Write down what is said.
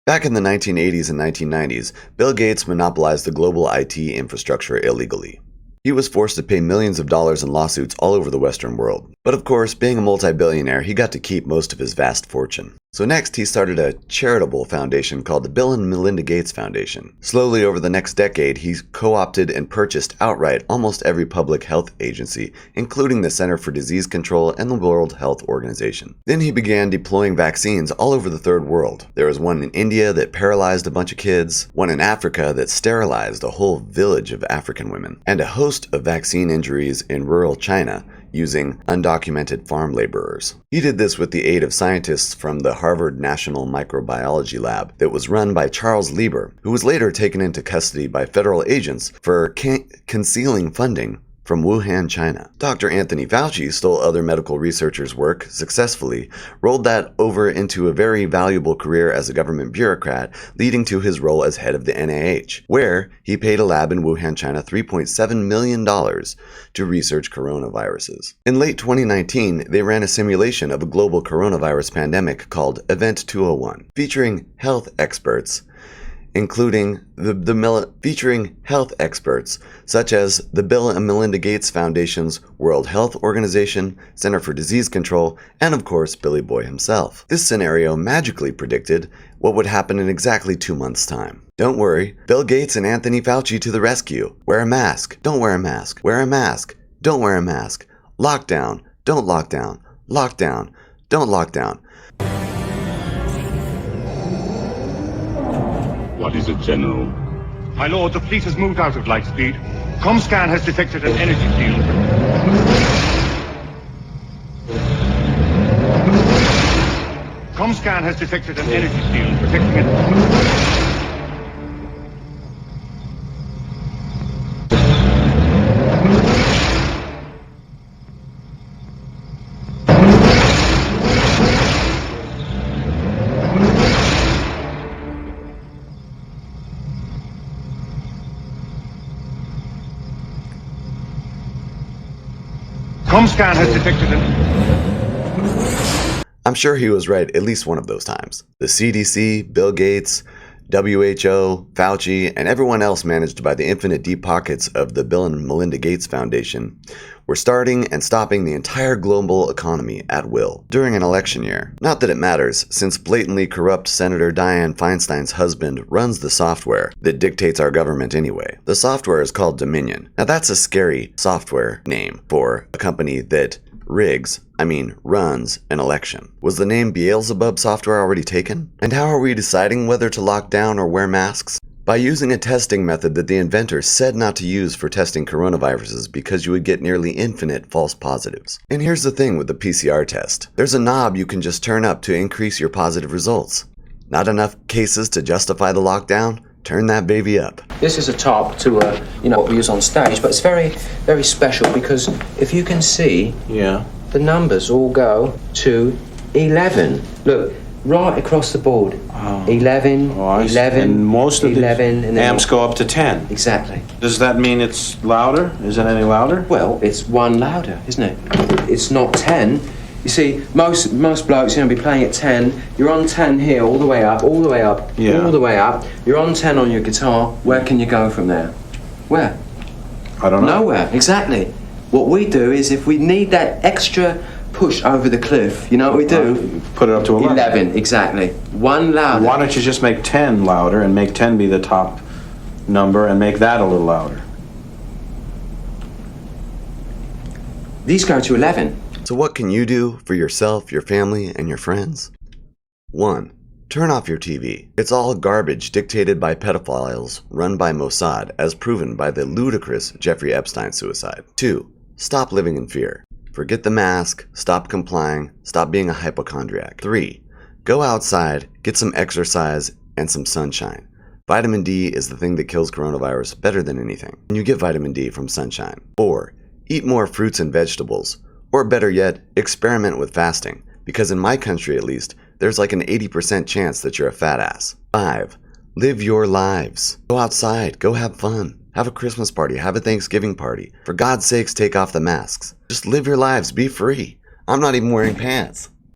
Back in the 1980s and 1990s, Bill Gates monopolized the global IT infrastructure illegally. He was forced to pay millions of dollars in lawsuits all over the Western world. But of course, being a multi-billionaire, he got to keep most of his vast fortune. So next, he started a charitable foundation called the Bill and Melinda Gates Foundation. Slowly over the next decade, he co-opted and purchased outright almost every public health agency, including the Center for Disease Control and the World Health Organization. Then he began deploying vaccines all over the third world. There was one in India that paralyzed a bunch of kids, one in Africa that sterilized a whole village of African women, and a host of vaccine injuries in rural China using undocumented farm laborers. He did this with the aid of scientists from the Harvard National Microbiology Lab that was run by Charles Lieber, who was later taken into custody by federal agents for concealing funding from Wuhan, China. Dr. Anthony Fauci stole other medical researchers' work successfully, rolled that over into a very valuable career as a government bureaucrat, leading to his role as head of the NIH, where he paid a lab in Wuhan, China $3.7 million to research coronaviruses. In late 2019, they ran a simulation of a global coronavirus pandemic called Event 201, featuring health experts featuring health experts such as the Bill and Melinda Gates Foundation's World Health Organization, Center for Disease Control, and of course Billy Boy himself. This scenario magically predicted what would happen in exactly 2 months' time. Don't worry, Bill Gates and Anthony Fauci to the rescue. Wear a mask. Don't wear a mask. Wear a mask. Don't wear a mask. Lockdown. Don't lock down. Lockdown. Don't lock down. What is it, General? My lord, the fleet has moved out of light speed. Comscan has detected an energy field. Comscan has detected an energy field protecting it. Comscan has detected an... I'm sure he was right at least one of those times. The CDC, Bill Gates, WHO, Fauci, and everyone else managed by the infinite deep pockets of the Bill and Melinda Gates Foundation were starting and stopping the entire global economy at will during an election year. Not that it matters, since blatantly corrupt Senator Dianne Feinstein's husband runs the software that dictates our government anyway. The software is called Dominion. Now that's a scary software name for a company that runs an election. Was the name Beelzebub software already taken? And how are we deciding whether to lock down or wear masks? By using a testing method that the inventor said not to use for testing coronaviruses because you would get nearly infinite false positives. And here's the thing with the PCR test. There's a knob you can just turn up to increase your positive results. Not enough cases to justify the lockdown? Turn that baby up. This is a top to what we use on stage, but it's very, very special because if you can see, the numbers all go to 11. Look, right across the board. 11, 11, and most of 11, the and then amps go up to 10. Exactly. Does that mean it's louder? Is it any louder? Well, it's one louder, isn't it? It's not 10. You see, most blokes, be playing at 10. You're on 10 here, all the way up, all the way up, Yeah. all the way up. You're on 10 on your guitar. Where can you go from there? Where? I don't know. Nowhere, exactly. What we do is if we need that extra push over the cliff, you know what we do? Put it up to 11. 11, exactly. One louder. Why don't you just make 10 louder and make 10 be the top number and make that a little louder? These go to 11. So what can you do for yourself, your family, and your friends? 1. Turn off your TV. It's all garbage dictated by pedophiles run by Mossad, as proven by the ludicrous Jeffrey Epstein suicide. 2. Stop living in fear. Forget the mask, stop complying, stop being a hypochondriac. 3. Go outside, get some exercise, and some sunshine. Vitamin D is the thing that kills coronavirus better than anything, and you get vitamin D from sunshine. 4. Eat more fruits and vegetables. Or better yet, experiment with fasting, because in my country at least, there's like an 80% chance that you're a fat ass. 5. Live your lives. Go outside, go have fun. Have a Christmas party, have a Thanksgiving party. For God's sakes, take off the masks. Just live your lives, be free. I'm not even wearing pants.